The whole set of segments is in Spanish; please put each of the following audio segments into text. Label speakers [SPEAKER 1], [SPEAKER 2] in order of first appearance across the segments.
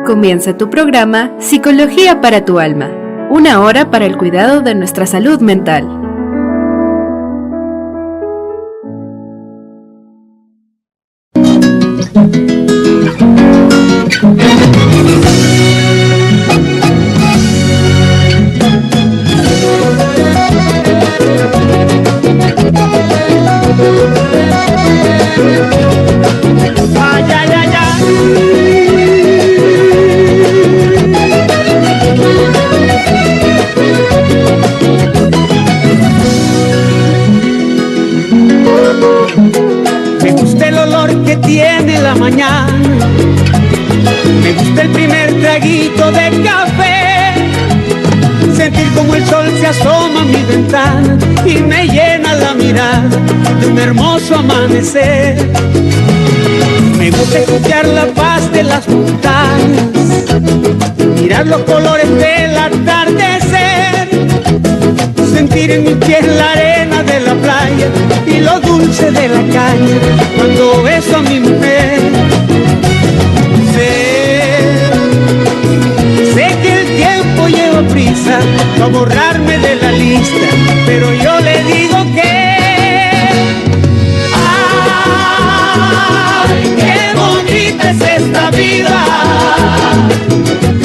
[SPEAKER 1] Comienza tu programa Psicología para tu alma, una hora para el cuidado de nuestra salud mental.
[SPEAKER 2] Me gusta el olor que tiene la mañana, me gusta el primer traguito de café, sentir como el sol se asoma a mi ventana y me llena la mirada de un hermoso amanecer. Me gusta escuchar la paz de las montañas, mirar los colores del atardecer, sentir en mis pies la arena de la playa y lo dulce de la caña cuando beso a mi mujer. Sé que el tiempo lleva prisa para borrarme de la lista, pero yo le digo que ¡ay, qué bonita es esta vida!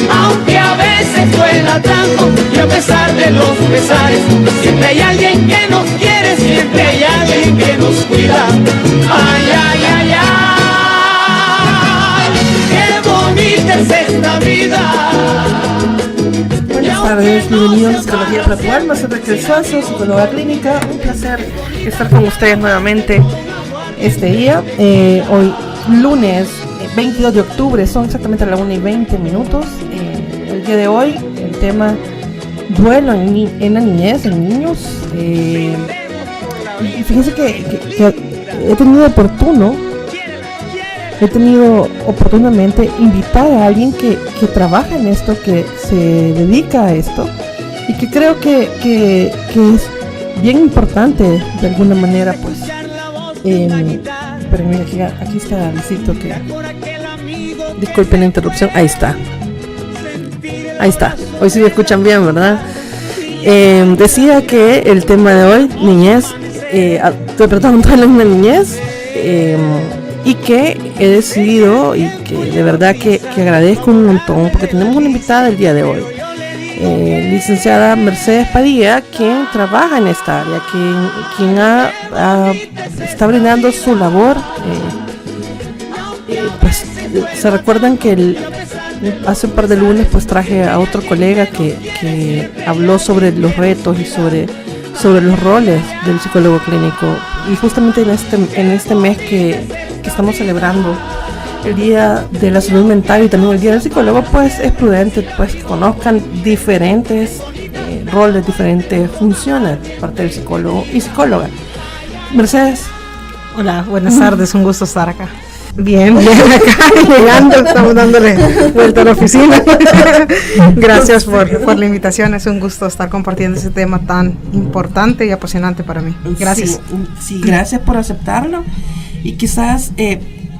[SPEAKER 2] Aunque a veces duela tanto y a pesar de los pesares, siempre hay alguien que nos quiere, siempre hay alguien que nos cuida. Ay, ay, ay, ay, qué bonita es esta vida.
[SPEAKER 3] Buenas tardes, bienvenidos a Psicología para tu alma, soy Raquel Suazo, psicóloga clínica. Un placer estar con ustedes nuevamente este día. Hoy lunes 22 de octubre, son exactamente las 1:20. El día de hoy, el tema duelo en la niñez, en niños. Y fíjense que he tenido oportunamente invitar a alguien que trabaja en esto, que se dedica a esto y que creo que es bien importante de alguna manera, pues. Pero mira, aquí está Luisito, que disculpen la interrupción. Ahí está. Hoy sí me escuchan bien, ¿verdad? Decía que el tema de hoy, niñez, tratando de la niñez, y que he decidido y que de verdad que agradezco un montón porque tenemos una invitada el día de hoy, licenciada Mercedes Padilla, quien trabaja en esta área, quien está brindando su labor. Pues se recuerdan que hace un par de lunes pues traje a otro colega que habló sobre los retos y sobre los roles del psicólogo clínico, y justamente en este mes que estamos celebrando el Día de la Salud Mental y también el Día del Psicólogo, pues es prudente pues que conozcan diferentes roles, diferentes funciones por parte del psicólogo y psicóloga. Mercedes.
[SPEAKER 4] Hola, buenas tardes, un gusto estar acá. Bien, acá llegando, estamos dándole vuelta a la oficina. Gracias por la invitación, es un gusto estar compartiendo ese tema tan importante y apasionante para mí. Gracias.
[SPEAKER 3] Sí, gracias por aceptarlo. Y quizás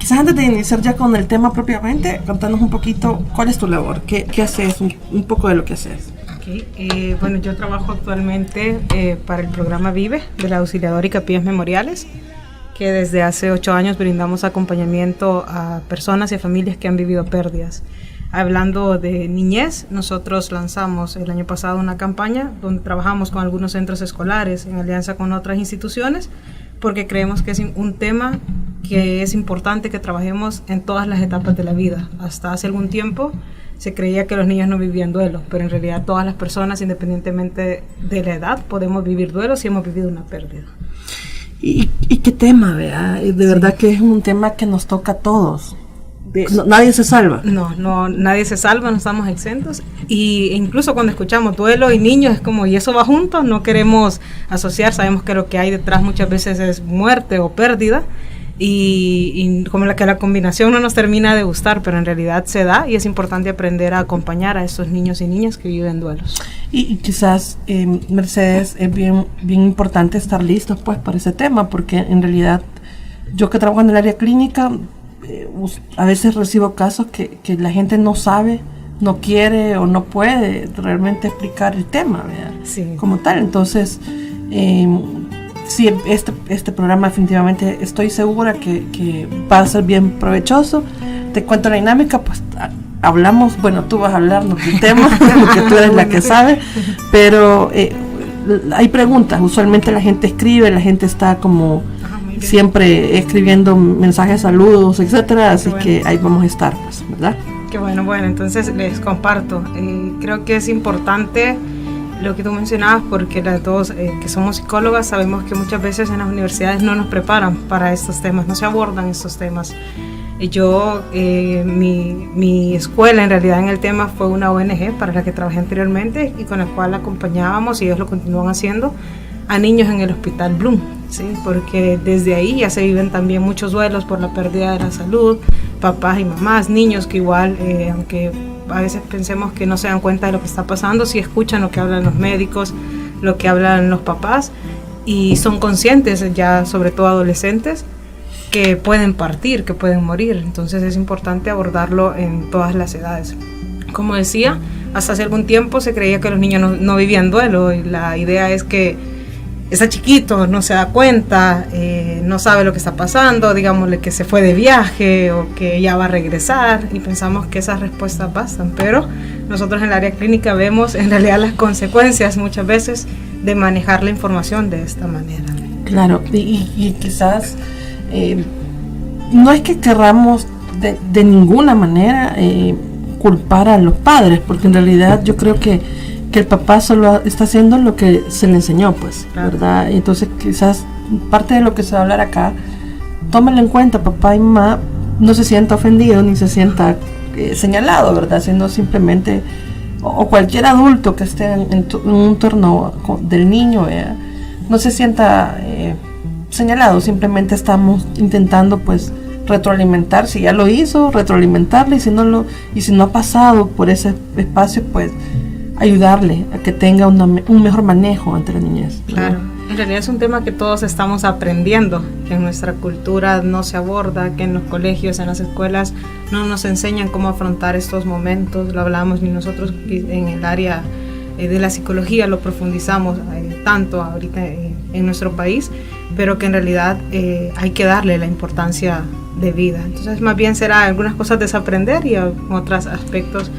[SPEAKER 3] antes de iniciar ya con el tema propiamente, contanos un poquito cuál es tu labor, qué haces, un poco de lo que haces.
[SPEAKER 4] Okay. Bueno, yo trabajo actualmente para el programa VIVE de la Auxiliadora y Capillas Memoriales, que desde hace 8 años brindamos acompañamiento a personas y a familias que han vivido pérdidas. Hablando de niñez, nosotros lanzamos el año pasado una campaña donde trabajamos con algunos centros escolares en alianza con otras instituciones, porque creemos que es un tema que es importante que trabajemos en todas las etapas de la vida. Hasta hace algún tiempo se creía que los niños no vivían duelo, pero en realidad todas las personas, independientemente de la edad, podemos vivir duelo si hemos vivido una pérdida.
[SPEAKER 3] Y qué tema, ¿verdad? De verdad que es un tema que nos toca a todos. Nadie se salva.
[SPEAKER 4] No, nadie se salva, no estamos exentos. Y incluso cuando escuchamos duelo y niños es como, ¿y eso va junto? No queremos asociar, sabemos que lo que hay detrás muchas veces es muerte o pérdida. Y como la combinación no nos termina de gustar, pero en realidad se da y es importante aprender a acompañar a esos niños y niñas que viven duelos.
[SPEAKER 3] Y quizás, Mercedes, es bien importante estar listos pues para ese tema, porque en realidad yo que trabajo en el área clínica a veces recibo casos que la gente no sabe, no quiere o no puede realmente explicar el tema, ¿verdad?
[SPEAKER 4] Sí.
[SPEAKER 3] Como tal. Entonces, sí, este programa definitivamente estoy segura que va a ser bien provechoso. Te cuento la dinámica, pues hablamos, bueno, tú vas a hablarnos del tema, porque tú eres la que sabe, pero hay preguntas, usualmente la gente escribe, la gente está como siempre escribiendo mensajes, saludos, etcétera, así que ahí vamos a estar, pues, ¿verdad?
[SPEAKER 4] Qué bueno, entonces les comparto. Creo que es importante lo que tú mencionabas, porque las dos que somos psicólogas sabemos que muchas veces en las universidades no nos preparan para estos temas, no se abordan estos temas. Yo, mi escuela en realidad en el tema fue una ONG para la que trabajé anteriormente y con la cual acompañábamos, y ellos lo continúan haciendo, a niños en el Hospital Bloom, ¿sí? Porque desde ahí ya se viven también muchos duelos por la pérdida de la salud, papás y mamás, niños que igual, aunque a veces pensemos que no se dan cuenta de lo que está pasando, sí escuchan lo que hablan los médicos, lo que hablan los papás, y son conscientes ya, sobre todo adolescentes, que pueden partir, que pueden morir. Entonces es importante abordarlo en todas las edades. Como decía, hasta hace algún tiempo se creía que los niños no vivían duelo, y la idea es que está chiquito, no se da cuenta, no sabe lo que está pasando, digámosle que se fue de viaje o que ya va a regresar, y pensamos que esas respuestas bastan, pero nosotros en el área clínica vemos en realidad las consecuencias muchas veces de manejar la información de esta manera.
[SPEAKER 3] Claro, y quizás no es que querramos de ninguna manera culpar a los padres, porque en realidad yo creo que el papá solo está haciendo lo que se le enseñó, pues, claro, ¿verdad? Entonces quizás parte de lo que se va a hablar acá, tómenlo en cuenta, papá y mamá, no se sienta ofendido ni se sienta señalado, ¿verdad? Sino simplemente, o cualquier adulto que esté en un entorno del niño, no se sienta señalado, simplemente estamos intentando, pues, retroalimentar, si ya lo hizo, retroalimentarle, y si no ha pasado por ese espacio, pues ayudarle a que tenga un mejor manejo ante la niñez.
[SPEAKER 4] Claro, en realidad es un tema que todos estamos aprendiendo, que en nuestra cultura no se aborda, que en los colegios, en las escuelas no nos enseñan cómo afrontar estos momentos, lo hablamos ni nosotros en el área de la psicología, lo profundizamos tanto ahorita en nuestro país, pero que en realidad hay que darle la importancia de vida. Entonces más bien será algunas cosas desaprender y otros aspectos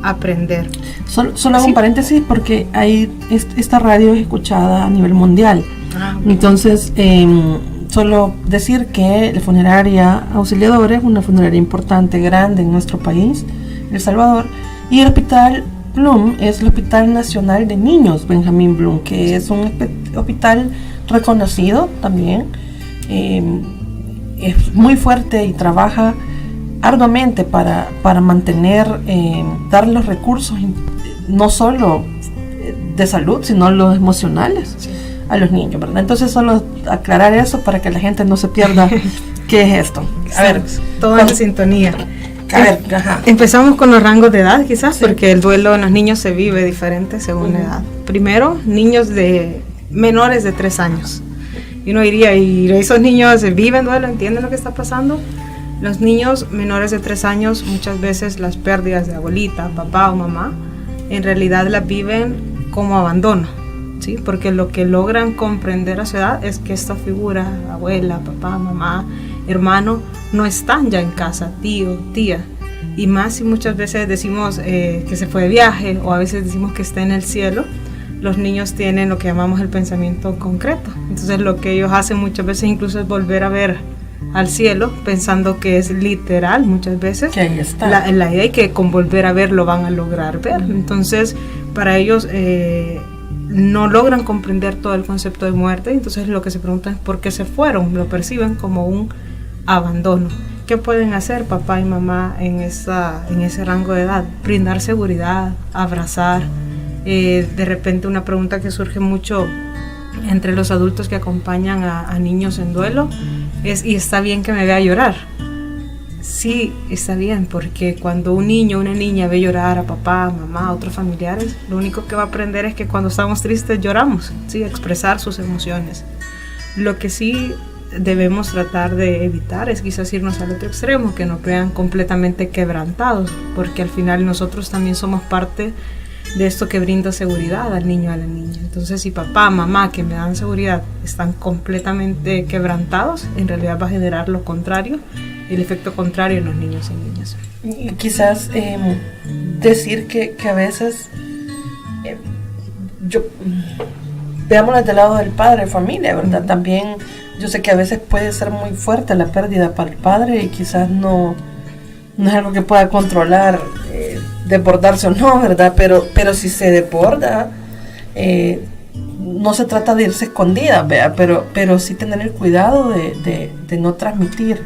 [SPEAKER 4] aprender.
[SPEAKER 3] Solo hago un paréntesis porque esta radio es escuchada a nivel mundial. Entonces, solo decir que la funeraria Auxiliadora es una funeraria importante, grande en nuestro país, El Salvador, y el Hospital Bloom es el Hospital Nacional de Niños Benjamín Bloom, que es un hospital reconocido también, es muy fuerte y trabaja arduamente para mantener, dar los recursos, no solo de salud, sino los emocionales a los niños, ¿verdad? Entonces solo aclarar eso para que la gente no se pierda qué es esto. A ver,
[SPEAKER 4] todo en sintonía. A ver, empezamos con los rangos de edad, quizás, porque el duelo en los niños se vive diferente según la edad. Primero, niños de menores de 3 años. Y uno diría, ¿y esos niños viven duelo? ¿Entienden lo que está pasando? Los niños menores de 3 años, muchas veces las pérdidas de abuelita, papá o mamá, en realidad las viven como abandono, ¿sí? Porque lo que logran comprender a su edad es que esta figura, abuela, papá, mamá, hermano, no están ya en casa, tío, tía. Y más si muchas veces decimos que se fue de viaje, o a veces decimos que está en el cielo, los niños tienen lo que llamamos el pensamiento concreto. Entonces lo que ellos hacen muchas veces incluso es volver a ver al cielo, pensando que es literal muchas veces
[SPEAKER 3] que ahí está
[SPEAKER 4] la idea, y que con volver a ver lo van a lograr ver. Entonces para ellos no logran comprender todo el concepto de muerte, entonces lo que se preguntan es por qué se fueron, lo perciben como un abandono. ¿Qué pueden hacer papá y mamá en ese rango de edad? Brindar seguridad, abrazar. De repente una pregunta que surge mucho entre los adultos que acompañan a niños en duelo es, ¿y está bien que me vea llorar? Sí, está bien, porque cuando un niño o una niña ve llorar a papá, mamá, a otros familiares, lo único que va a aprender es que cuando estamos tristes lloramos, ¿sí? Expresar sus emociones. Lo que sí debemos tratar de evitar es quizás irnos al otro extremo, que nos vean completamente quebrantados, porque al final nosotros también somos parte de esto que brinda seguridad al niño y a la niña. Entonces, si papá, mamá, que me dan seguridad, están completamente quebrantados, en realidad va a generar lo contrario, el efecto contrario en los niños y niñas.
[SPEAKER 3] Y quizás decir que a veces veámoslo del lado del padre de familia, ¿verdad? Uh-huh. También yo sé que a veces puede ser muy fuerte la pérdida para el padre y quizás no es algo que pueda controlar, desbordarse o no, ¿verdad? Pero si se desborda, no se trata de irse escondida, ¿verdad? Pero sí tener el cuidado de no transmitir.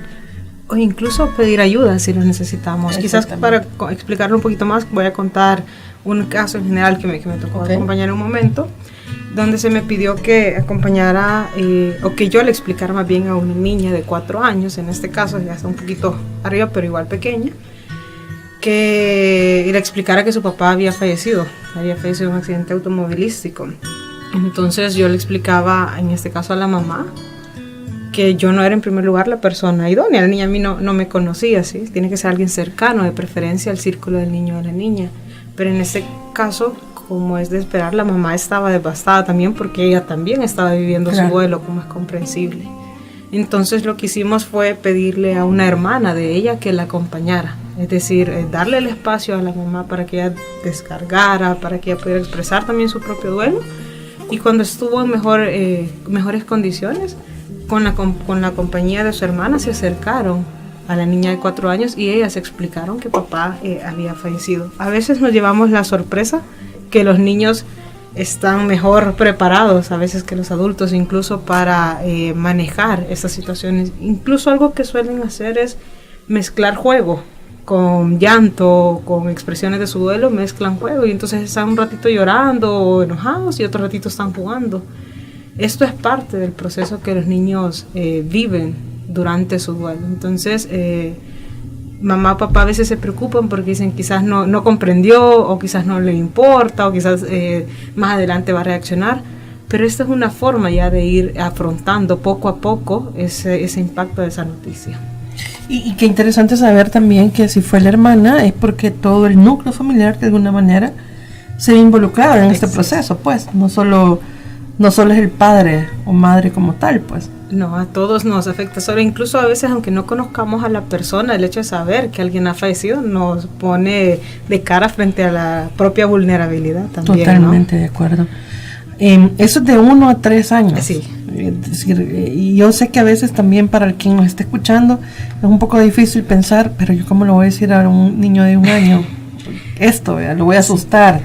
[SPEAKER 4] O incluso pedir ayuda si lo necesitamos. Quizás para explicarlo un poquito más, voy a contar un caso en general que me tocó acompañar un momento, donde se me pidió que acompañara o que yo le explicara más bien a una niña de 4 años, en este caso ya está un poquito arriba pero igual pequeña, que le explicara que su papá había fallecido en un accidente automovilístico. Entonces yo le explicaba en este caso a la mamá que yo no era en primer lugar la persona idónea, la niña a mí no me conocía, ¿sí? Tiene que ser alguien cercano, de preferencia al círculo del niño o de la niña, pero en este caso, como es de esperar, la mamá estaba devastada también porque ella también estaba viviendo su duelo, como es comprensible. Entonces lo que hicimos fue pedirle a una hermana de ella que la acompañara, es decir, darle el espacio a la mamá para que ella descargara, para que ella pudiera expresar también su propio duelo, y cuando estuvo en mejores condiciones, con la compañía de su hermana se acercaron a la niña de 4 años y ellas explicaron que papá había fallecido. A veces nos llevamos la sorpresa que los niños están mejor preparados a veces que los adultos, incluso para manejar estas situaciones. Incluso algo que suelen hacer es mezclar juego con llanto, con expresiones de su duelo, mezclan juego y entonces están un ratito llorando o enojados y otro ratito están jugando. Esto es parte del proceso que los niños viven durante su duelo. Entonces, mamá o papá a veces se preocupan porque dicen quizás no comprendió o quizás no le importa o quizás más adelante va a reaccionar, pero esta es una forma ya de ir afrontando poco a poco ese impacto de esa noticia.
[SPEAKER 3] Y qué interesante saber también que si fue la hermana es porque todo el núcleo familiar de alguna manera se ve involucrado en este proceso, pues no solo es el padre o madre como tal, pues.
[SPEAKER 4] No, a todos nos afecta, solo incluso a veces aunque no conozcamos a la persona, el hecho de saber que alguien ha fallecido nos pone de cara frente a la propia vulnerabilidad también.
[SPEAKER 3] Totalmente, ¿no? De acuerdo. Eso es de 1 a 3 años.
[SPEAKER 4] Sí.
[SPEAKER 3] Es decir, y yo sé que a veces también para quien nos esté escuchando es un poco difícil pensar, pero yo cómo lo voy a decir a un niño de 1 año. Esto, lo voy a asustar.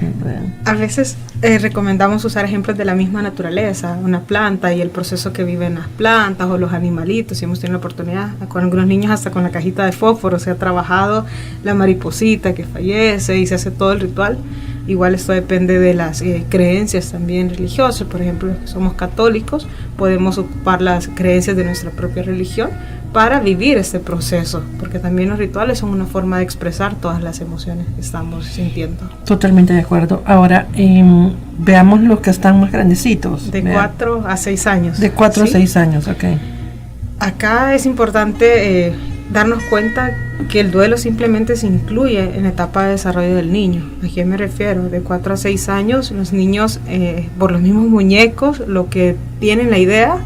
[SPEAKER 4] A veces recomendamos usar ejemplos de la misma naturaleza, una planta y el proceso que viven las plantas o los animalitos. Si hemos tenido la oportunidad, con algunos niños hasta con la cajita de fósforo se ha trabajado la mariposita que fallece y se hace todo el ritual. Igual esto depende de las creencias también religiosas. Por ejemplo, los que somos católicos podemos ocupar las creencias de nuestra propia religión para vivir este proceso, porque también los rituales son una forma de expresar todas las emociones que estamos sintiendo.
[SPEAKER 3] Totalmente de acuerdo. Ahora, veamos los que están más grandecitos.
[SPEAKER 4] De 4 a 6 años.
[SPEAKER 3] De 4 a 6 años, ok.
[SPEAKER 4] Acá es importante darnos cuenta que el duelo simplemente se incluye en la etapa de desarrollo del niño. ¿A qué me refiero? De 4 a 6 años, los niños, por los mismos muñecos, lo que tienen la idea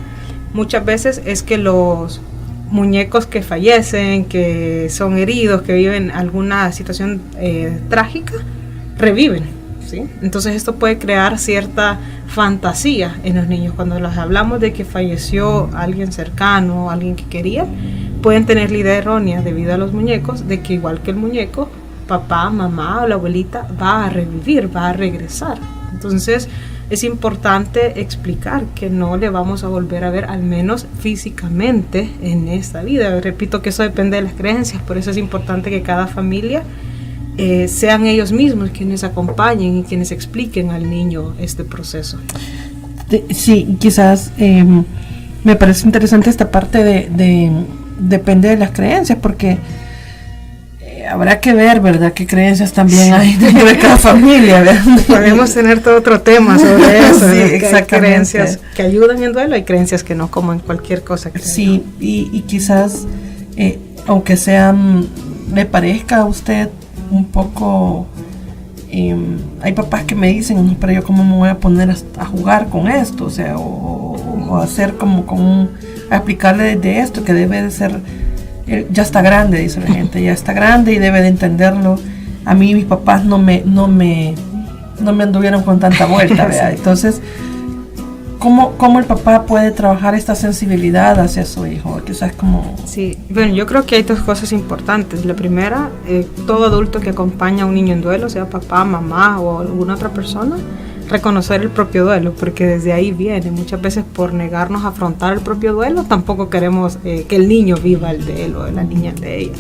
[SPEAKER 4] muchas veces es que los muñecos que fallecen, que son heridos, que viven alguna situación trágica, reviven, ¿sí? Entonces esto puede crear cierta fantasía en los niños. Cuando les hablamos de que falleció alguien cercano, alguien que quería, pueden tener la idea errónea debido a los muñecos de que igual que el muñeco, papá, mamá o la abuelita va a revivir, va a regresar. Entonces es importante explicar que no le vamos a volver a ver, al menos físicamente, en esta vida. Repito que eso depende de las creencias, por eso es importante que cada familia sean ellos mismos quienes acompañen y quienes expliquen al niño este proceso.
[SPEAKER 3] Sí, quizás me parece interesante esta parte de depende de las creencias, porque habrá que ver, ¿verdad?, qué creencias también hay dentro de cada familia, ¿verdad?
[SPEAKER 4] Podemos tener todo otro tema sobre eso.
[SPEAKER 3] Sí,
[SPEAKER 4] exactamente. Hay creencias que ayudan en duelo, hay creencias que no, como en cualquier cosa.
[SPEAKER 3] Sí, y quizás, aunque le parezca a usted un poco, hay papás que me dicen, pero yo cómo me voy a poner a jugar con esto, o sea, o hacer como a explicarle de esto, que debe de ser, ya está grande, dice la gente, ya está grande y debe de entenderlo. A mí mis papás no me anduvieron con tanta vuelta, ¿verdad? Entonces, ¿cómo el papá puede trabajar esta sensibilidad hacia su hijo? Quizás como...
[SPEAKER 4] Sí, bueno, yo creo que hay dos cosas importantes. La primera, todo adulto que acompaña a un niño en duelo, sea papá, mamá o alguna otra persona, reconocer el propio duelo, porque desde ahí viene. Muchas veces por negarnos a afrontar el propio duelo, tampoco queremos que el niño viva el de él o la niña el de ella.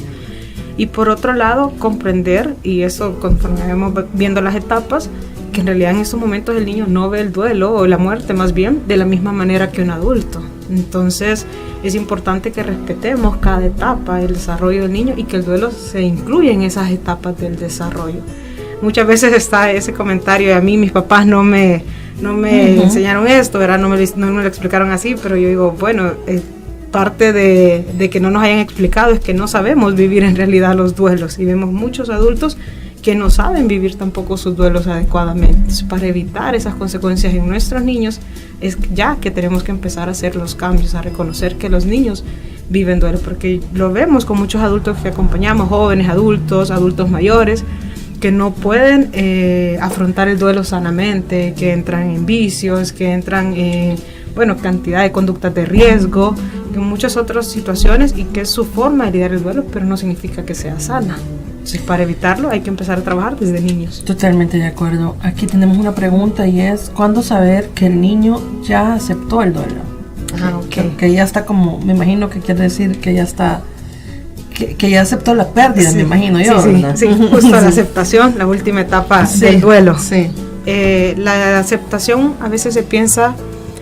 [SPEAKER 4] Y por otro lado, comprender, y eso conforme vamos viendo las etapas, que en realidad en estos momentos el niño no ve el duelo o la muerte más bien de la misma manera que un adulto. Entonces es importante que respetemos cada etapa del desarrollo del niño y que el duelo se incluya en esas etapas del desarrollo. Muchas veces está ese comentario, a mí mis papás no me enseñaron esto, ¿verdad? No me lo explicaron así, pero yo digo, bueno, parte de que no nos hayan explicado es que no sabemos vivir en realidad los duelos, y vemos muchos adultos que no saben vivir tampoco sus duelos adecuadamente. Entonces, para evitar esas consecuencias en nuestros niños, es ya que tenemos que empezar a hacer los cambios, a reconocer que los niños viven duelo, porque lo vemos con muchos adultos que acompañamos, jóvenes, adultos mayores, que no pueden afrontar el duelo sanamente, que entran en vicios, que entran en cantidad de conductas de riesgo, en muchas otras situaciones, y que es su forma de lidiar el duelo, pero no significa que sea sana. Entonces, para evitarlo hay que empezar a trabajar desde niños.
[SPEAKER 3] Totalmente de acuerdo. Aquí tenemos una pregunta y es, ¿cuándo saber que el niño ya aceptó el duelo?
[SPEAKER 4] Okay.
[SPEAKER 3] Que ya está como, me imagino que quiere decir que ya está... Que ya aceptó la pérdida, sí, me imagino yo.
[SPEAKER 4] Sí, justo la aceptación, la última etapa del duelo.
[SPEAKER 3] Sí.
[SPEAKER 4] La aceptación a veces se piensa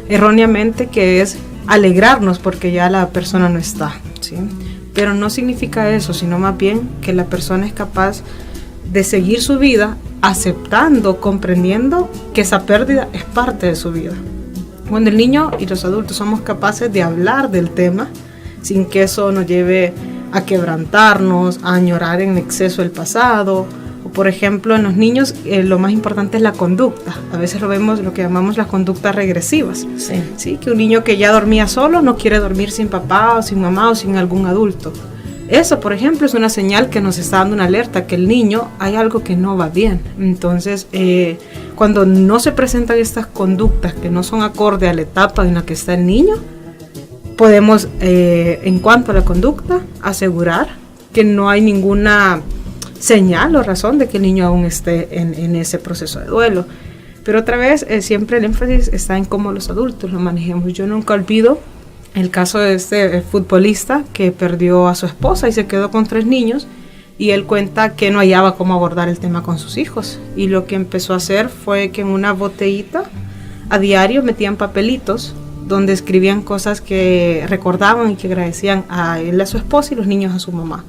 [SPEAKER 4] erróneamente que es alegrarnos porque ya la persona no está, ¿sí? Pero no significa eso, sino más bien que la persona es capaz de seguir su vida aceptando, comprendiendo que esa pérdida es parte de su vida. Cuando el niño y los adultos somos capaces de hablar del tema sin que eso nos lleve a quebrantarnos, a añorar en exceso el pasado, o por ejemplo en los niños lo más importante es la conducta. A veces lo vemos, lo que llamamos las conductas regresivas. Sí, que un niño que ya dormía solo no quiere dormir sin papá o sin mamá o sin algún adulto. Eso, por ejemplo, es una señal que nos está dando una alerta, que el niño hay algo que no va bien. Entonces, cuando no se presentan estas conductas que no son acorde a la etapa en la que está el niño, podemos, en cuanto a la conducta, asegurar que no hay ninguna señal o razón de que el niño aún esté en ese proceso de duelo. Pero otra vez, siempre el énfasis está en cómo los adultos lo manejemos. Yo nunca olvido el caso de este futbolista que perdió a su esposa y se quedó con 3 niños, y él cuenta que no hallaba cómo abordar el tema con sus hijos, y lo que empezó a hacer fue que en una botellita a diario metían papelitos donde escribían cosas que recordaban y que agradecían a él, a su esposa, y los niños a su mamá.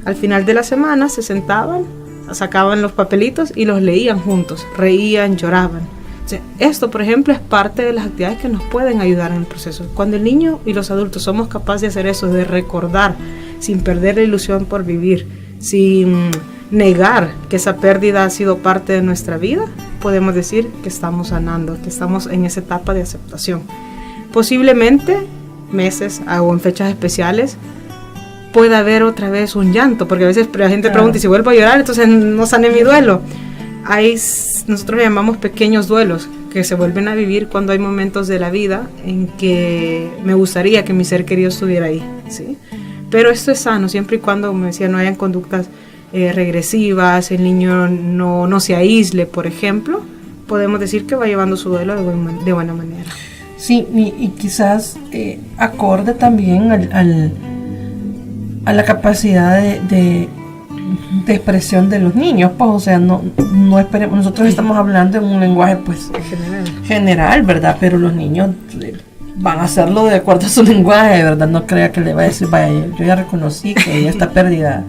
[SPEAKER 4] Al final de la semana se sentaban, sacaban los papelitos y los leían juntos, reían, lloraban. O sea, esto, por ejemplo, es parte de las actividades que nos pueden ayudar en el proceso. Cuando el niño y los adultos somos capaces de hacer eso, de recordar, sin perder la ilusión por vivir, sin negar que esa pérdida ha sido parte de nuestra vida, podemos decir que estamos sanando, que estamos en esa etapa de aceptación. Posiblemente, meses o en fechas especiales, pueda haber otra vez un llanto, porque a veces la gente pregunta, ¿y si vuelvo a llorar, entonces no sané mi duelo? Nosotros le llamamos pequeños duelos, que se vuelven a vivir cuando hay momentos de la vida en que me gustaría que mi ser querido estuviera ahí, ¿sí? Pero esto es sano, siempre y cuando, como decía, no hayan conductas regresivas, el niño no se aísle, por ejemplo, podemos decir que va llevando su duelo de buena manera.
[SPEAKER 3] Sí, y quizás acorde también a la capacidad de expresión de los niños, pues, o sea, no esperemos, nosotros estamos hablando en un lenguaje, pues, general, ¿verdad? Pero los niños van a hacerlo de acuerdo a su lenguaje, ¿verdad? No crea que le va a decir, vaya, yo ya reconocí que esta pérdida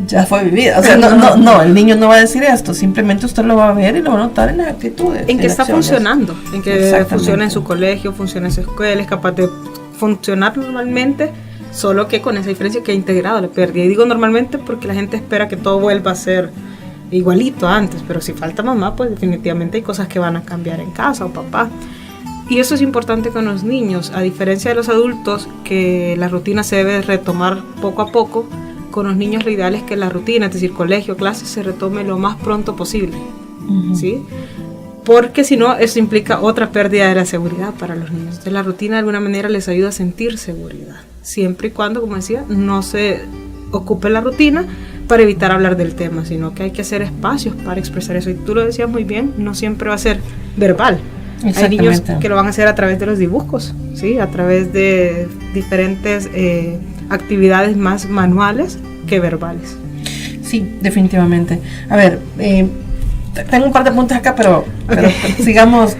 [SPEAKER 3] ya fue vivida. O sea, no, el niño no va a decir esto, simplemente usted lo va a ver y lo va a notar en las actitudes.
[SPEAKER 4] En que está
[SPEAKER 3] acciones.
[SPEAKER 4] Funcionando, en que funciona en su colegio, funciona en su escuela, es capaz de funcionar normalmente, solo que con esa diferencia que ha integrado la pérdida. Y digo normalmente porque la gente espera que todo vuelva a ser igualito antes, pero si falta mamá, pues definitivamente hay cosas que van a cambiar en casa o papá. Y eso es importante con los niños, a diferencia de los adultos, que la rutina se debe retomar poco a poco. Con los niños lo ideal es que la rutina, es decir, colegio, clases, se retome lo más pronto posible, ¿sí? Porque si no, eso implica otra pérdida de la seguridad para los niños. Entonces la rutina de alguna manera les ayuda a sentir seguridad, siempre y cuando, como decía, no se ocupe la rutina para evitar hablar del tema, sino que hay que hacer espacios para expresar eso. Y tú lo decías muy bien, no siempre va a ser verbal. Hay niños que lo van a hacer a través de los dibujos, ¿sí? A través de diferentes actividades más manuales que verbales.
[SPEAKER 3] Sí, definitivamente. A ver, tengo un par de puntos acá, pero sigamos.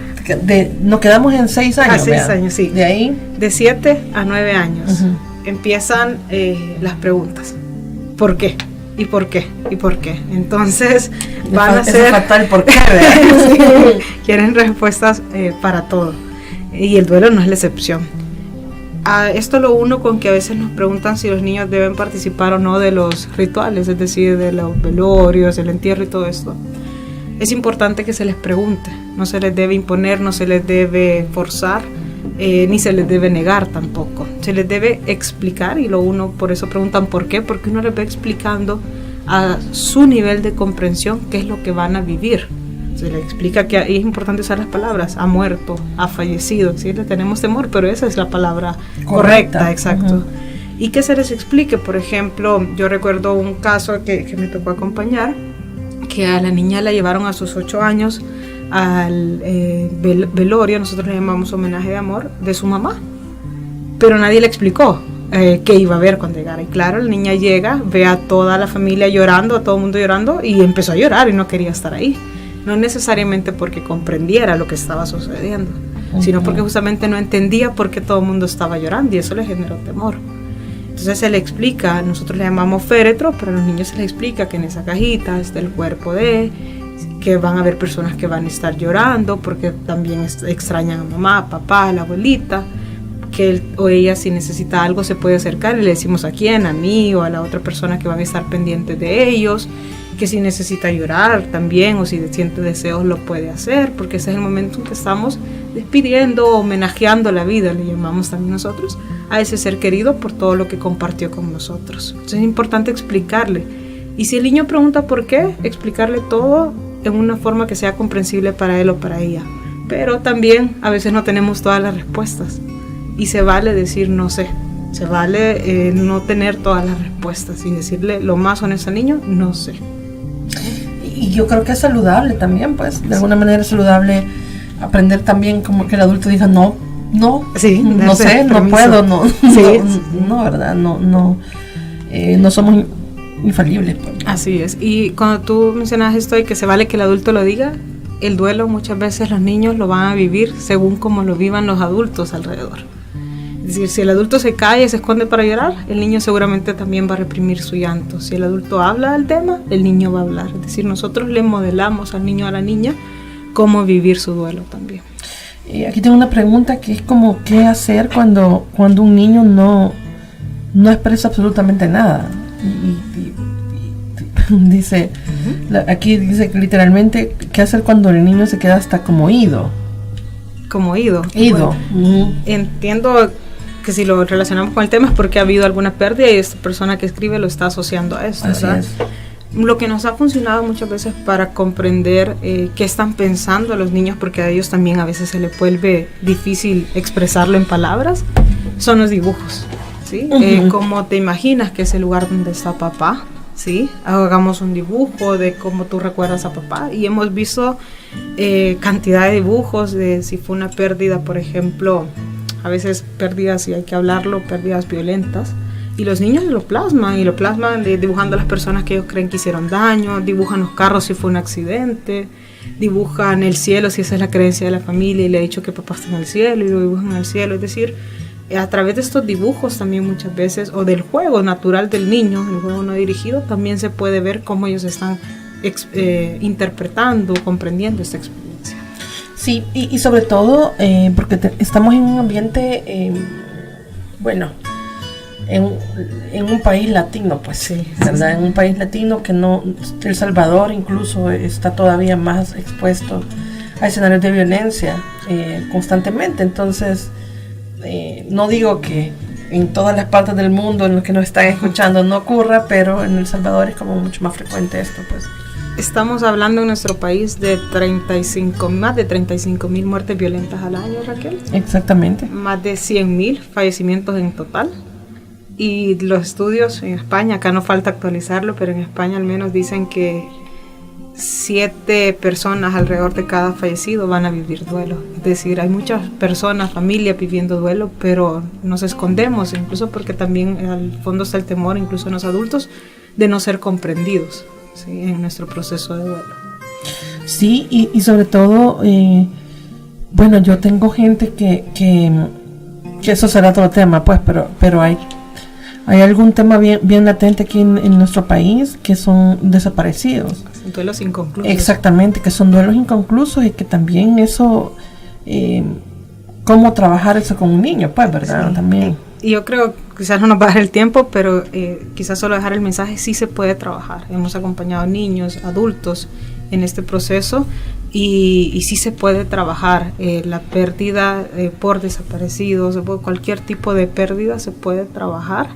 [SPEAKER 3] Nos quedamos en 6 años.
[SPEAKER 4] A 6 años, sí.
[SPEAKER 3] De ahí.
[SPEAKER 4] De 7 a 9 años empiezan las preguntas. ¿Por qué? ¿Y por qué? ¿Y por qué? Entonces van a ser
[SPEAKER 3] fatal por qué, ¿verdad?
[SPEAKER 4] Sí, quieren respuestas para todo. Y el duelo no es la excepción. Esto lo uno con que a veces nos preguntan si los niños deben participar o no de los rituales, es decir, de los velorios, el entierro y todo esto. Es importante que se les pregunte, no se les debe imponer, no se les debe forzar, ni se les debe negar tampoco. Se les debe explicar, y lo uno, por eso preguntan por qué, porque uno les va explicando a su nivel de comprensión qué es lo que van a vivir. Se les explica que es importante usar las palabras, ha muerto, ha fallecido, ¿sí? Le tenemos temor, pero esa es la palabra correcta, exacto. Y que se les explique, por ejemplo, yo recuerdo un caso que me tocó acompañar, que a la niña la llevaron a sus 8 años al velorio, nosotros le llamamos homenaje de amor, de su mamá, pero nadie le explicó qué iba a ver cuando llegara. Y claro, la niña llega, ve a toda la familia llorando, a todo el mundo llorando, y empezó a llorar y no quería estar ahí. No necesariamente porque comprendiera lo que estaba sucediendo, sino porque justamente no entendía por qué todo el mundo estaba llorando, y eso le generó temor. Entonces se le explica, nosotros le llamamos féretro, pero a los niños se les explica que en esa cajita está el cuerpo que van a haber personas que van a estar llorando porque también extrañan a mamá, a papá, a la abuelita, que él o ella, si necesita algo, se puede acercar y le decimos a quién, a mí o a la otra persona que van a estar pendientes de ellos, que si necesita llorar también o si siente deseos lo puede hacer, porque ese es el momento en que estamos despidiendo, homenajeando la vida, le llamamos también nosotros, a ese ser querido por todo lo que compartió con nosotros. Entonces es importante explicarle, y si el niño pregunta por qué, explicarle todo en una forma que sea comprensible para él o para ella. Pero también a veces no tenemos todas las respuestas, y se vale decir no sé, se vale no tener todas las respuestas y decirle lo más honesto al niño, no sé.
[SPEAKER 3] Y yo creo que es saludable también, pues, de alguna manera es saludable aprender también como que el adulto diga no sé, no puedo, no, ¿verdad? No somos infalibles. Pues.
[SPEAKER 4] Así es. Y cuando tú mencionas esto de que se vale que el adulto lo diga, el duelo muchas veces los niños lo van a vivir según como lo vivan los adultos alrededor. Es decir, si el adulto se calla y se esconde para llorar, el niño seguramente también va a reprimir su llanto. Si el adulto habla del tema, el niño va a hablar. Es decir, nosotros le modelamos al niño o a la niña cómo vivir su duelo también.
[SPEAKER 3] Aquí tengo una pregunta que es como ¿qué hacer cuando un niño no expresa absolutamente nada? Dice, aquí dice que literalmente ¿qué hacer cuando el niño se queda hasta como ido?
[SPEAKER 4] Como ido.
[SPEAKER 3] Bueno,
[SPEAKER 4] entiendo que si lo relacionamos con el tema es porque ha habido alguna pérdida y esta persona que escribe lo está asociando a esto.
[SPEAKER 3] Así es.
[SPEAKER 4] Lo que nos ha funcionado muchas veces para comprender qué están pensando los niños, porque a ellos también a veces se les vuelve difícil expresarlo en palabras, son los dibujos, ¿sí? Cómo te imaginas que es el lugar donde está papá, ¿sí? Hagamos un dibujo de cómo tú recuerdas a papá, y hemos visto cantidad de dibujos de si fue una pérdida, por ejemplo, a veces pérdidas, y hay que hablarlo, pérdidas violentas, Y los niños lo plasman dibujando a las personas que ellos creen que hicieron daño, dibujan los carros si fue un accidente, dibujan el cielo si esa es la creencia de la familia y le ha dicho que papá está en el cielo y lo dibujan en el cielo. Es decir, a través de estos dibujos también muchas veces, o del juego natural del niño, el juego no dirigido, también se puede ver cómo ellos están interpretando, comprendiendo esta experiencia.
[SPEAKER 3] Sí, y sobre todo porque estamos en un ambiente, en un país latino, pues sí, ¿verdad? En un país latino que no, El Salvador incluso está todavía más expuesto a escenarios de violencia constantemente. Entonces, no digo que en todas las partes del mundo en los que nos están escuchando no ocurra, pero en El Salvador es como mucho más frecuente esto, pues.
[SPEAKER 4] Estamos hablando en nuestro país de más de 35,000 muertes violentas al año, Raquel.
[SPEAKER 3] Exactamente.
[SPEAKER 4] Más de 100,000 fallecimientos en total. Y los estudios en España, acá no falta actualizarlo, pero en España al menos dicen que 7 personas alrededor de cada fallecido van a vivir duelo. Es decir, hay muchas personas, familias viviendo duelo, pero nos escondemos, incluso porque también al fondo está el temor, incluso en los adultos, de no ser comprendidos, ¿sí?, en nuestro proceso de duelo.
[SPEAKER 3] Sí, y sobre todo, yo tengo gente que eso será otro tema, pues, pero hay algún tema bien latente aquí en nuestro país, que son desaparecidos.
[SPEAKER 4] Duelos inconclusos.
[SPEAKER 3] Exactamente, que son duelos inconclusos, y que también eso, cómo trabajar eso con un niño, pues, ¿verdad? Sí. También.
[SPEAKER 4] Y yo creo, quizás no nos va a dar el tiempo, pero quizás solo dejar el mensaje, sí se puede trabajar. Hemos acompañado a niños, adultos en este proceso, y sí se puede trabajar. La pérdida por desaparecidos, por cualquier tipo de pérdida se puede trabajar.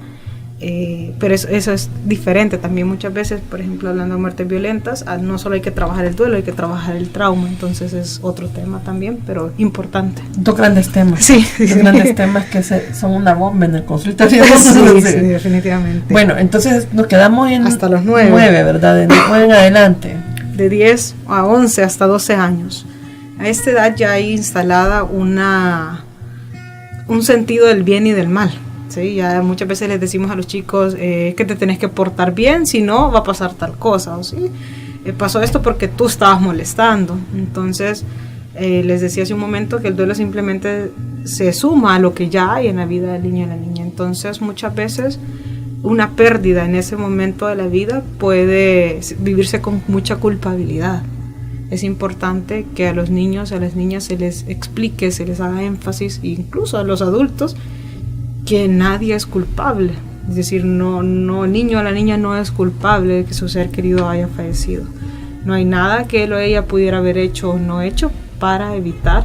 [SPEAKER 4] Pero eso es diferente también muchas veces. Por ejemplo, hablando de muertes violentas, no solo hay que trabajar el duelo, hay que trabajar el trauma. Entonces es otro tema también, pero importante.
[SPEAKER 3] Dos grandes temas.
[SPEAKER 4] Sí.
[SPEAKER 3] Dos grandes temas que son una bomba en el consultorio.
[SPEAKER 4] Sí, definitivamente.
[SPEAKER 3] Bueno, entonces nos quedamos en
[SPEAKER 4] hasta los 9,
[SPEAKER 3] ¿verdad? De 9 en adelante.
[SPEAKER 4] De 10 a 11 hasta 12 años. A esta edad ya hay instalada un sentido del bien y del mal. Sí, ya muchas veces les decimos a los chicos que te tenés que portar bien, si no va a pasar tal cosa, o sí, pasó esto porque tú estabas molestando. Entonces les decía hace un momento que el duelo simplemente se suma a lo que ya hay en la vida del niño y la niña. Entonces muchas veces una pérdida en ese momento de la vida puede vivirse con mucha culpabilidad. Es importante que a los niños, a las niñas se les explique, se les haga énfasis, incluso a los adultos, que nadie es culpable. Es decir, no, el niño o la niña no es culpable de que su ser querido haya fallecido. No hay nada que él o ella pudiera haber hecho o no hecho para evitar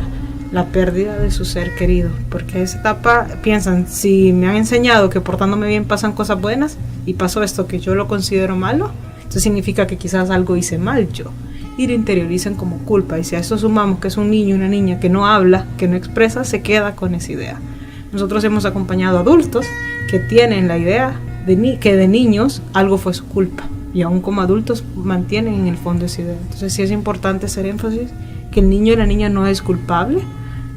[SPEAKER 4] la pérdida de su ser querido. Porque a esa etapa piensan, si me han enseñado que portándome bien pasan cosas buenas y pasó esto que yo lo considero malo, eso significa que quizás algo hice mal yo. Y lo interiorizan como culpa. Y si a eso sumamos que es un niño o una niña que no habla, que no expresa, se queda con esa idea. Nosotros hemos acompañado a adultos que tienen la idea que de niños algo fue su culpa, y aún como adultos mantienen en el fondo esa idea. Entonces sí es importante hacer énfasis que el niño y la niña no es culpable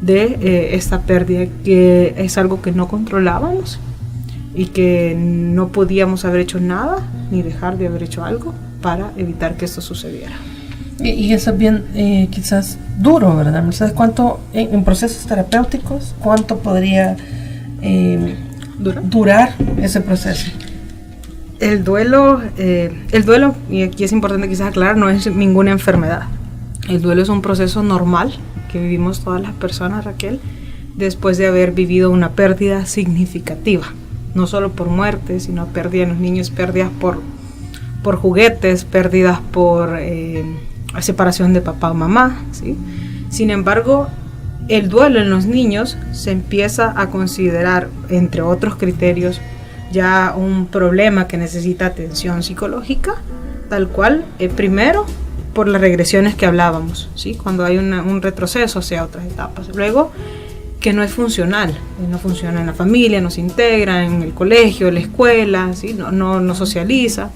[SPEAKER 4] de esta pérdida, que es algo que no controlábamos y que no podíamos haber hecho nada ni dejar de haber hecho algo para evitar que esto sucediera.
[SPEAKER 3] Y eso es bien quizás duro, ¿verdad? ¿Sabes cuánto en procesos terapéuticos, cuánto podría durar ese proceso?
[SPEAKER 4] El duelo, y aquí es importante quizás aclarar, no es ninguna enfermedad. El duelo es un proceso normal que vivimos todas las personas, Raquel, después de haber vivido una pérdida significativa. No solo por muerte, sino pérdida en los niños, pérdidas por juguetes, pérdidas por separación de papá o mamá, ¿sí? Sin embargo, el duelo en los niños se empieza a considerar, entre otros criterios, ya un problema que necesita atención psicológica, tal cual, primero por las regresiones que hablábamos, ¿sí? Cuando hay un retroceso hacia otras etapas. Luego, que no es funcional, no funciona en la familia, no se integra en el colegio, en la escuela, ¿sí? no socializa.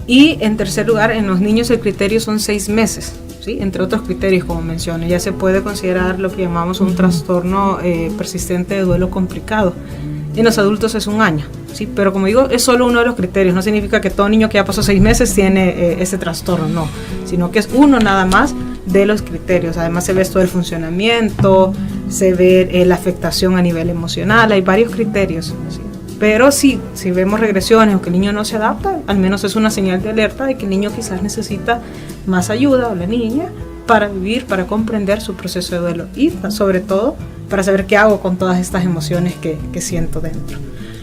[SPEAKER 4] Y en tercer lugar, en los niños el criterio son 6 meses, ¿sí? Entre otros criterios, como mencioné, ya se puede considerar lo que llamamos un trastorno persistente de duelo complicado. En los adultos es 1 año, ¿sí? Pero como digo, es solo uno de los criterios. No significa que todo niño que ya pasó 6 meses tiene ese trastorno, no. Sino que es uno nada más de los criterios. Además se ve todo el funcionamiento, se ve la afectación a nivel emocional, hay varios criterios, ¿sí? Pero si vemos regresiones o que el niño no se adapta, al menos es una señal de alerta de que el niño quizás necesita más ayuda, o la niña, para vivir, para comprender su proceso de duelo y sobre todo para saber qué hago con todas estas emociones que siento dentro.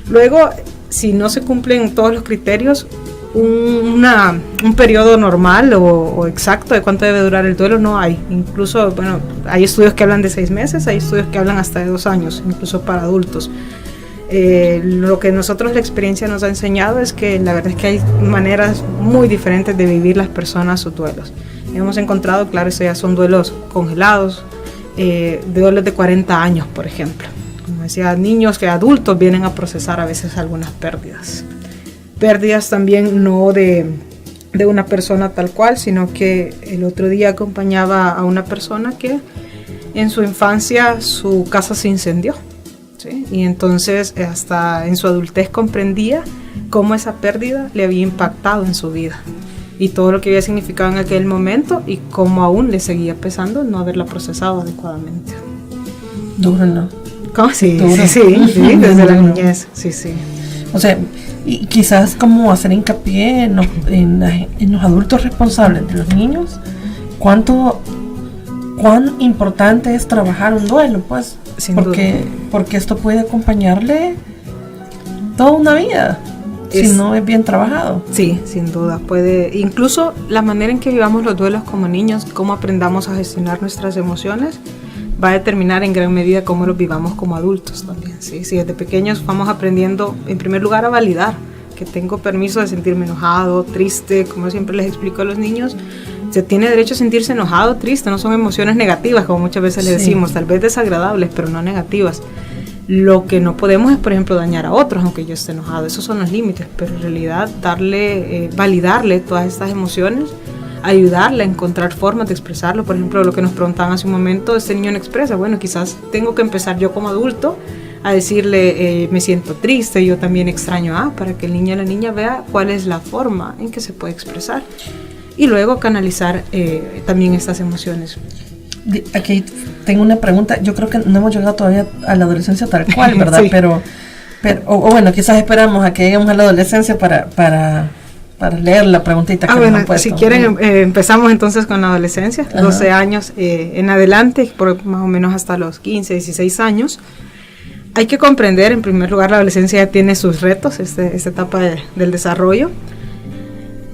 [SPEAKER 4] Luego, si no se cumplen todos los criterios, un periodo normal o exacto de cuánto debe durar el duelo no hay. Incluso, bueno, hay estudios que hablan de 6 meses, hay estudios que hablan hasta de 2 años, incluso para adultos. Lo que nosotros la experiencia nos ha enseñado es que la verdad es que hay maneras muy diferentes de vivir las personas sus duelos. Hemos encontrado, claro, eso ya son duelos congelados, duelos de 40 años, por ejemplo. Como decía, niños que adultos vienen a procesar a veces algunas pérdidas. Pérdidas también no de una persona tal cual, sino que el otro día acompañaba a una persona que en su infancia su casa se incendió, ¿sí? Y entonces hasta en su adultez comprendía cómo esa pérdida le había impactado en su vida y todo lo que había significado en aquel momento y cómo aún le seguía pesando no haberla procesado adecuadamente.
[SPEAKER 3] Duro, ¿no?
[SPEAKER 4] ¿Cómo? Sí,
[SPEAKER 3] Duro.
[SPEAKER 4] sí, desde la niñez, sí.
[SPEAKER 3] O sea, y quizás como hacer hincapié en los adultos responsables de los niños, cuán importante es trabajar un duelo, pues, porque esto puede acompañarle toda una vida. Si no es bien trabajado.
[SPEAKER 4] Sí, sin duda. Puede, incluso la manera en que vivamos los duelos como niños, cómo aprendamos a gestionar nuestras emociones, va a determinar en gran medida cómo los vivamos como adultos también. ¿Sí? Si desde pequeños vamos aprendiendo, en primer lugar, a validar que tengo permiso de sentirme enojado, triste, como siempre les explico a los niños, se tiene derecho a sentirse enojado, triste, no son emociones negativas, como muchas veces le decimos, tal vez desagradables, pero no negativas. Lo que no podemos es, por ejemplo, dañar a otros, aunque yo esté enojado. Esos son los límites, pero en realidad validarle todas estas emociones, ayudarle a encontrar formas de expresarlo. Por ejemplo, lo que nos preguntaban hace un momento, este niño no expresa. Bueno, quizás tengo que empezar yo como adulto a decirle, me siento triste, yo también extraño para que el niño o la niña vea cuál es la forma en que se puede expresar. Y luego canalizar también estas emociones.
[SPEAKER 3] Aquí tengo una pregunta. Yo creo que no hemos llegado todavía a la adolescencia tal cual, ¿verdad? Sí. Pero bueno, quizás esperamos a que lleguemos a la adolescencia para leer la preguntita que nos han puesto.
[SPEAKER 4] Si quieren, empezamos entonces con la adolescencia, 12 años en adelante, por más o menos hasta los 15, 16 años. Hay que comprender, en primer lugar, la adolescencia ya tiene sus retos, esta etapa del desarrollo.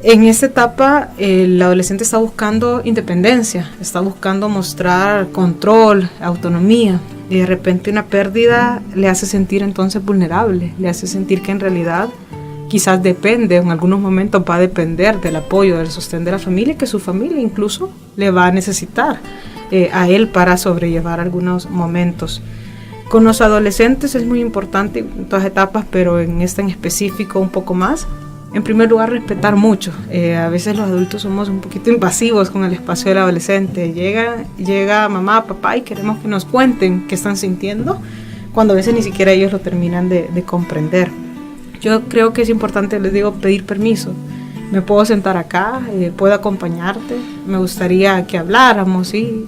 [SPEAKER 4] En esta etapa, el adolescente está buscando independencia, está buscando mostrar control, autonomía, y de repente una pérdida le hace sentir entonces vulnerable, le hace sentir que en realidad quizás depende, en algunos momentos va a depender del apoyo, del sostén de la familia, que su familia incluso le va a necesitar a él para sobrellevar algunos momentos. Con los adolescentes es muy importante en todas etapas, pero en esta en específico un poco más. En primer lugar, respetar mucho. A veces los adultos somos un poquito invasivos con el espacio del adolescente. Llega mamá, papá y queremos que nos cuenten qué están sintiendo, cuando a veces ni siquiera ellos lo terminan de comprender. Yo creo que es importante, les digo, pedir permiso. ¿Me puedo sentar acá? ¿Puedo acompañarte? Me gustaría que habláramos, ¿sí?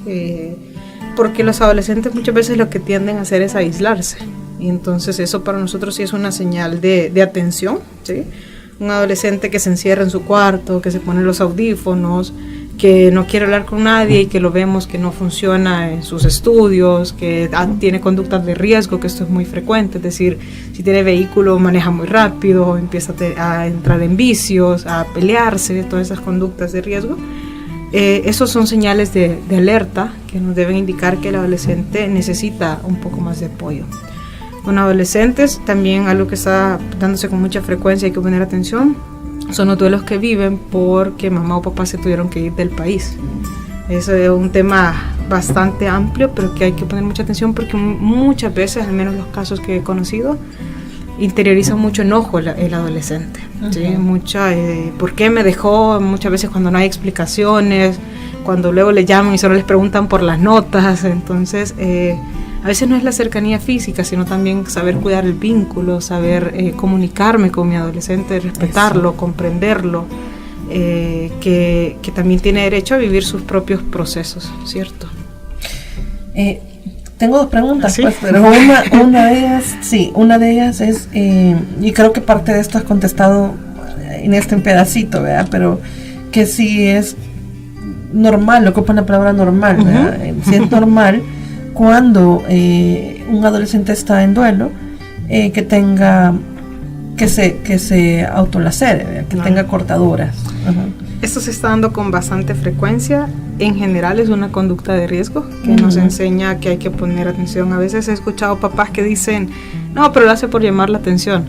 [SPEAKER 4] Porque los adolescentes muchas veces lo que tienden a hacer es aislarse. Y entonces eso para nosotros sí es una señal de atención, ¿sí? Un adolescente que se encierra en su cuarto, que se pone los audífonos, que no quiere hablar con nadie y que lo vemos que no funciona en sus estudios, que tiene conductas de riesgo, que esto es muy frecuente, es decir, si tiene vehículo maneja muy rápido, empieza a entrar en vicios, a pelearse, todas esas conductas de riesgo. Esos son señales de alerta que nos deben indicar que el adolescente necesita un poco más de apoyo. Con adolescentes también algo que está dándose con mucha frecuencia y hay que poner atención son los duelos que viven porque mamá o papá se tuvieron que ir del país. Eso es un tema bastante amplio, pero que hay que poner mucha atención porque muchas veces, al menos los casos que he conocido, interioriza mucho enojo el adolescente. ¿Sí? ¿Por qué me dejó? Muchas veces cuando no hay explicaciones, cuando luego le llaman y solo les preguntan por las notas. Entonces, A veces no es la cercanía física, sino también saber cuidar el vínculo, saber comunicarme con mi adolescente, respetarlo, comprenderlo, que también tiene derecho a vivir sus propios procesos, ¿cierto?
[SPEAKER 3] Tengo 2 preguntas,
[SPEAKER 4] ¿Sí?
[SPEAKER 3] pues, pero una de ellas es, y creo que parte de esto has contestado en este pedacito, ¿verdad? Pero que si es normal, lo ocupa la palabra normal, ¿verdad? Si es normal cuando un adolescente está en duelo, que se autolacere, ¿verdad? Que tenga cortaduras.
[SPEAKER 4] Esto se está dando con bastante frecuencia. En general es una conducta de riesgo que nos enseña que hay que poner atención. A veces he escuchado papás que dicen, no, pero lo hace por llamar la atención.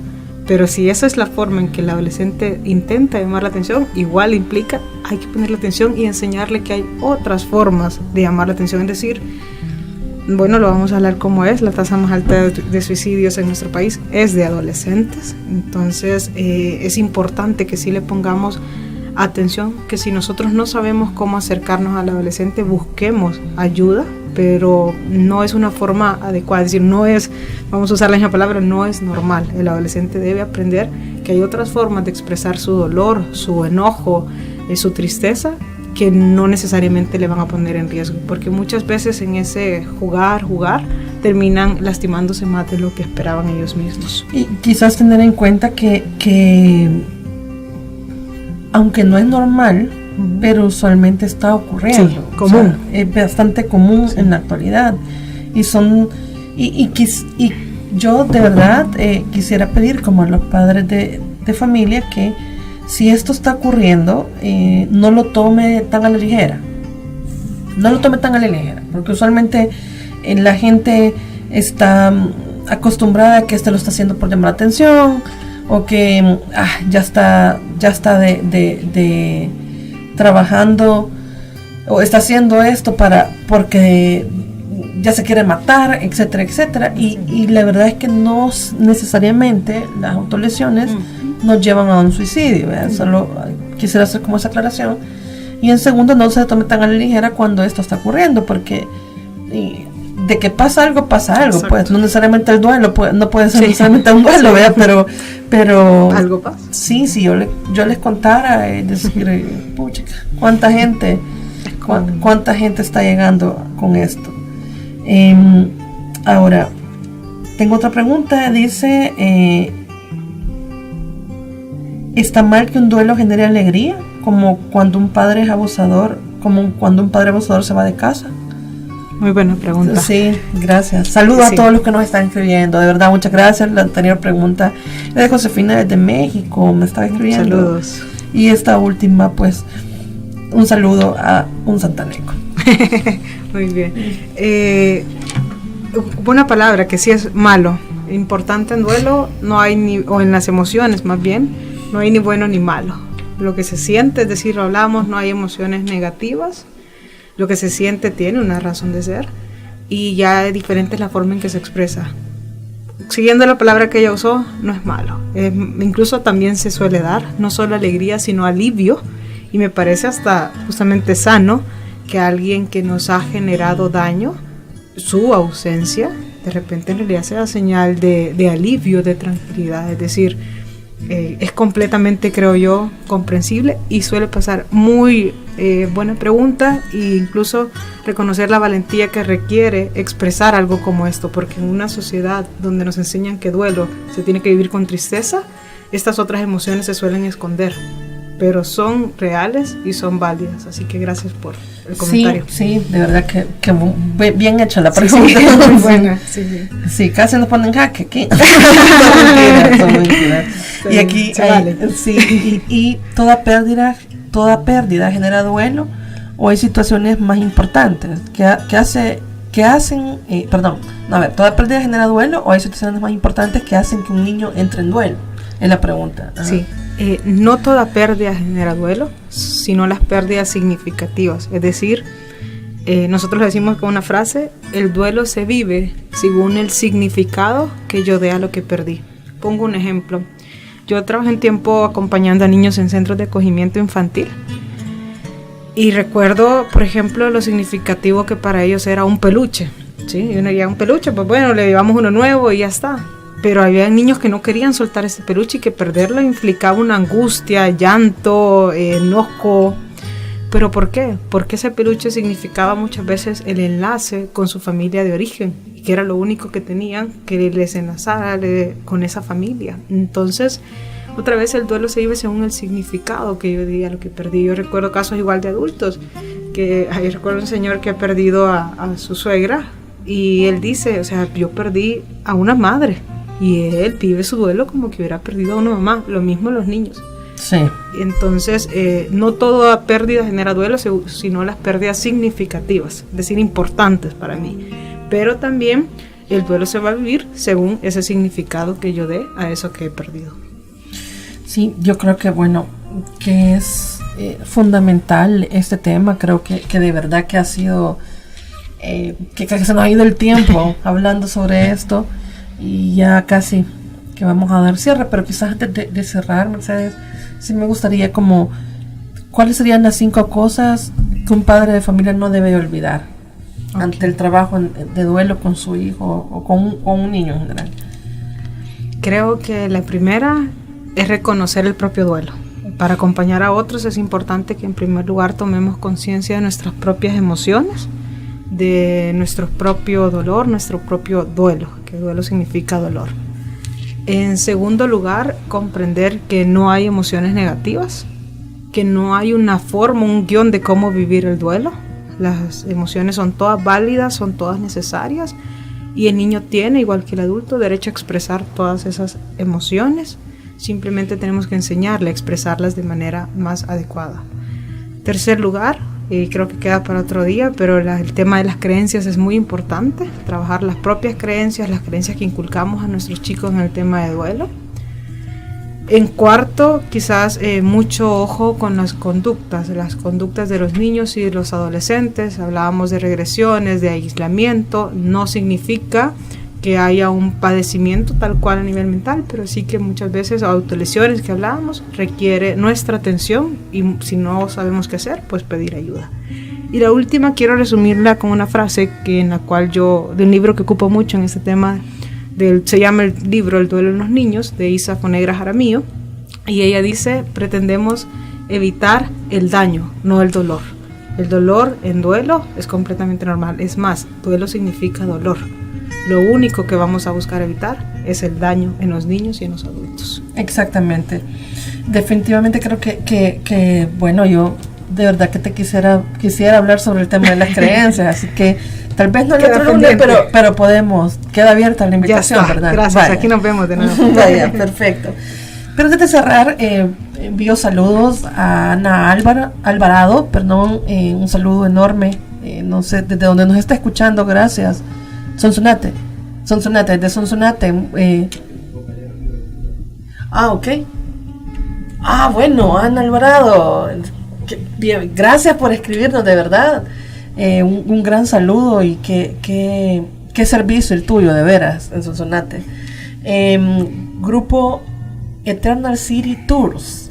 [SPEAKER 4] Pero si esa es la forma en que el adolescente intenta llamar la atención, igual implica, hay que ponerle atención y enseñarle que hay otras formas de llamar la atención. Es decir, bueno, lo vamos a hablar como es, la tasa más alta de suicidios en nuestro país es de adolescentes. Entonces es importante que sí le pongamos atención, que si nosotros no sabemos cómo acercarnos al adolescente, busquemos ayuda, pero no es una forma adecuada, es decir, no es, vamos a usar la misma palabra, no es normal. El adolescente debe aprender que hay otras formas de expresar su dolor, su enojo, su tristeza, que no necesariamente le van a poner en riesgo, porque muchas veces en ese jugar, terminan lastimándose más de lo que esperaban ellos mismos.
[SPEAKER 3] Y quizás tener en cuenta que aunque no es normal, pero usualmente está ocurriendo.
[SPEAKER 4] Sí, común.
[SPEAKER 3] O sea, es bastante común en la actualidad. Y yo de verdad quisiera pedir como a los padres de familia que si esto está ocurriendo, no lo tome tan a la ligera. No lo tome tan a la ligera, porque usualmente la gente está acostumbrada a que lo está haciendo por llamar la atención, o que ya está de trabajando, o está haciendo esto porque ya se quiere matar, etcétera, etcétera. Y la verdad es que no necesariamente las autolesiones nos llevan a un suicidio, ¿verdad? Solo quisiera hacer como esa aclaración. Y en segundo, no se tome tan a la ligera cuando esto está ocurriendo, porque de que pasa algo,
[SPEAKER 4] Exacto.
[SPEAKER 3] pues no necesariamente el duelo, no puede ser necesariamente un duelo, ¿verdad? Pero
[SPEAKER 4] algo pasa.
[SPEAKER 3] Sí, yo les contara, decir, pucha, cuánta gente está llegando con esto. Ahora, tengo otra pregunta, dice, ¿está mal que un duelo genere alegría? Como cuando un padre es abusador, se va de casa.
[SPEAKER 4] Muy buena pregunta.
[SPEAKER 3] Sí, gracias. Saludos a todos los que nos están escribiendo. De verdad, muchas gracias. La anterior pregunta es de Josefina desde México. Me estaba escribiendo.
[SPEAKER 4] Saludos.
[SPEAKER 3] Y esta última, pues, un saludo a un santaneco.
[SPEAKER 4] Muy bien. Una palabra que sí es malo. Importante en duelo, no hay o en las emociones más bien, no hay ni bueno ni malo. Lo que se siente, es decir, lo hablamos, no hay emociones negativas. Lo que se siente tiene una razón de ser y ya es diferente la forma en que se expresa. Siguiendo la palabra que ella usó, no es malo. Incluso también se suele dar, no solo alegría, sino alivio. Y me parece hasta justamente sano que alguien que nos ha generado daño, su ausencia, de repente en realidad sea señal de alivio, de tranquilidad. Es decir, es completamente, creo yo, comprensible y suele pasar. Muy buena pregunta, e incluso reconocer la valentía que requiere expresar algo como esto, porque en una sociedad donde nos enseñan que duelo se tiene que vivir con tristeza, estas otras emociones se suelen esconder, pero son reales y son válidas. Así que gracias por el comentario.
[SPEAKER 3] Sí, de verdad que bien hecha la pregunta.
[SPEAKER 4] Sí, muy buena.
[SPEAKER 3] Sí, casi nos ponen jaque aquí. Son mentiras. Y aquí
[SPEAKER 4] vale.
[SPEAKER 3] y toda pérdida genera duelo, o hay situaciones más importantes toda pérdida genera duelo, o hay situaciones más importantes que hacen que un niño entre en duelo, es la pregunta. Ajá.
[SPEAKER 4] Sí. No toda pérdida genera duelo, sino las pérdidas significativas. Es decir, nosotros decimos con una frase: el duelo se vive según el significado que yo dé a lo que perdí. Pongo un ejemplo. Yo trabajé un tiempo acompañando a niños en centros de acogimiento infantil y recuerdo, por ejemplo, lo significativo que para ellos era un peluche. Sí, y uno lleva un peluche, pues bueno, le llevamos uno nuevo y ya está. Pero había niños que no querían soltar ese peluche y que perderlo implicaba una angustia, llanto, enojo. ¿Pero por qué? Porque ese peluche significaba muchas veces el enlace con su familia de origen, y que era lo único que tenían, que les enlazara con esa familia. Entonces, otra vez el duelo se vive según el significado que yo diría lo que perdí. Yo recuerdo casos igual de adultos, que yo recuerdo un señor que ha perdido a su suegra, y él dice, o sea, yo perdí a una madre, y él vive su duelo como que hubiera perdido a una mamá. Lo mismo los niños.
[SPEAKER 3] Sí.
[SPEAKER 4] Entonces, no toda pérdida genera duelo, sino las pérdidas significativas, es decir, importantes para mí. Pero también el duelo se va a vivir según ese significado que yo dé a eso que he perdido.
[SPEAKER 3] Sí, yo creo que, bueno, que es fundamental este tema. Creo que de verdad que ha sido, que se nos ha ido el tiempo hablando sobre esto, y ya casi que vamos a dar cierre, pero quizás antes de cerrar, Mercedes, sí me gustaría como, ¿cuáles serían las 5 cosas que un padre de familia no debe olvidar ante el trabajo de duelo con su hijo o con un niño en general?
[SPEAKER 4] Creo que la primera es reconocer el propio duelo. Para acompañar a otros es importante que en primer lugar tomemos conciencia de nuestras propias emociones, de nuestro propio dolor, nuestro propio duelo, que duelo significa dolor. En segundo lugar, comprender que no hay emociones negativas, que no hay una forma, un guión de cómo vivir el duelo. Las emociones son todas válidas, son todas necesarias, y el niño tiene, igual que el adulto, derecho a expresar todas esas emociones. Simplemente tenemos que enseñarle a expresarlas de manera más adecuada. Tercer lugar, y creo que queda para otro día, pero el tema de las creencias es muy importante. Trabajar las propias creencias, las creencias que inculcamos a nuestros chicos en el tema de duelo. En cuarto, quizás mucho ojo con las conductas de los niños y de los adolescentes. Hablábamos de regresiones, de aislamiento. No significa que haya un padecimiento tal cual a nivel mental, pero sí que muchas veces autolesiones que hablábamos requiere nuestra atención, y si no sabemos qué hacer, pues pedir ayuda. Y la última quiero resumirla con una frase en la cual de un libro que ocupo mucho en este tema, se llama el libro El duelo en los niños, de Isa Fonegra Jaramillo, y ella dice: pretendemos evitar el daño, no el dolor. El dolor en duelo es completamente normal, es más, duelo significa dolor. Lo único que vamos a buscar evitar es el daño en los niños y en los adultos.
[SPEAKER 3] Exactamente. Definitivamente creo que bueno, yo de verdad que quisiera hablar sobre el tema de las creencias, así que tal vez no el otro lunes, pero podemos, queda abierta la invitación, ¿verdad?
[SPEAKER 4] Gracias, vaya. Aquí nos vemos de nuevo.
[SPEAKER 3] Vaya, perfecto. Pero antes de cerrar, envío saludos a Ana Alvarado, un saludo enorme, no sé desde dónde nos está escuchando, gracias. Sonsonate, de Sonsonate. Ok. Bueno, Ana Alvarado. Bien, gracias por escribirnos, de verdad. Un gran saludo, y qué servicio el tuyo, de veras, en Sonsonate. Grupo Eternal City Tours.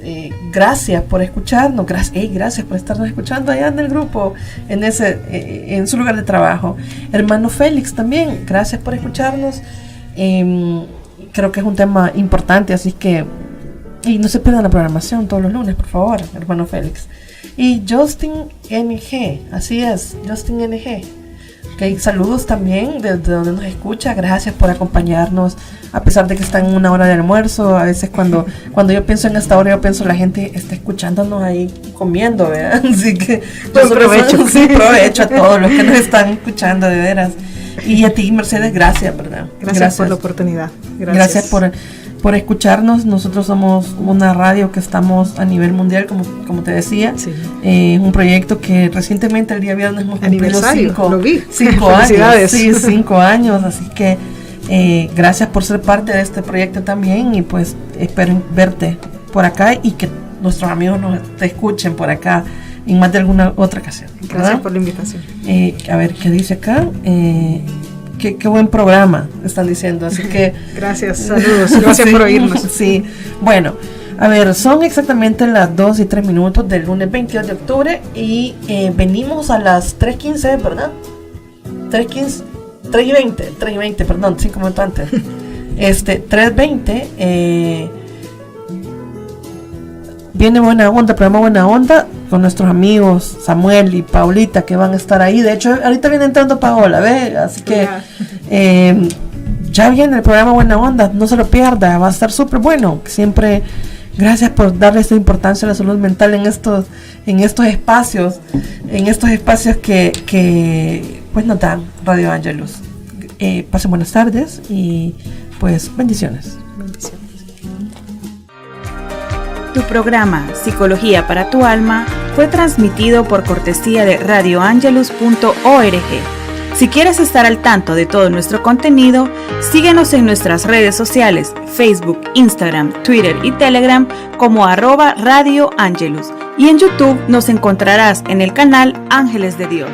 [SPEAKER 3] Gracias por escucharnos, gracias por estarnos escuchando allá en el grupo, en su lugar de trabajo. Hermano Félix también, gracias por escucharnos. Creo que es un tema importante, así que no se pierdan la programación todos los lunes, por favor, hermano Félix. Y Justin NG, así es, Justin NG. Okay, saludos también desde donde nos escucha, gracias por acompañarnos, a pesar de que está en una hora de almuerzo. A veces cuando yo pienso en esta hora, yo pienso la gente está escuchándonos ahí comiendo, ¿verdad? Así que provecho a todos los que nos están escuchando, de veras. Y a ti, Mercedes, gracias, ¿verdad?
[SPEAKER 4] Gracias por la oportunidad.
[SPEAKER 3] Gracias por escucharnos. Nosotros somos una radio que estamos a nivel mundial, como te decía. Sí. Un proyecto que recientemente, el día viernes, hemos cumplido 5 años. Sí, 5 años. Así que gracias por ser parte de este proyecto también. Y pues espero verte por acá y que nuestros amigos te escuchen por acá en más de alguna otra ocasión.
[SPEAKER 4] Gracias por la invitación.
[SPEAKER 3] A ver, ¿qué dice acá? Qué buen programa, están diciendo, así que...
[SPEAKER 4] Gracias, saludos, gracias por oírnos.
[SPEAKER 3] Sí, bueno, a ver, son exactamente las 2:03 del lunes 22 de octubre y venimos a las 3:15, ¿verdad? 3:15 3:20, perdón, 5 minutos antes. 3:20, viene Buena Onda, programa Buena Onda, con nuestros amigos Samuel y Paulita, que van a estar ahí. De hecho, ahorita viene entrando Paola, ¿ve? Así que ya viene el programa Buena Onda, no se lo pierda, va a estar súper bueno. Siempre, gracias por darle esta importancia a la salud mental en estos espacios, que pues nos dan Radio Ángelus. Pasen buenas tardes y pues bendiciones.
[SPEAKER 5] Tu programa Psicología para tu Alma fue transmitido por cortesía de radioangelus.org. Si quieres estar al tanto de todo nuestro contenido, síguenos en nuestras redes sociales, Facebook, Instagram, Twitter y Telegram como @Radio Angelus, y en YouTube nos encontrarás en el canal Ángeles de Dios.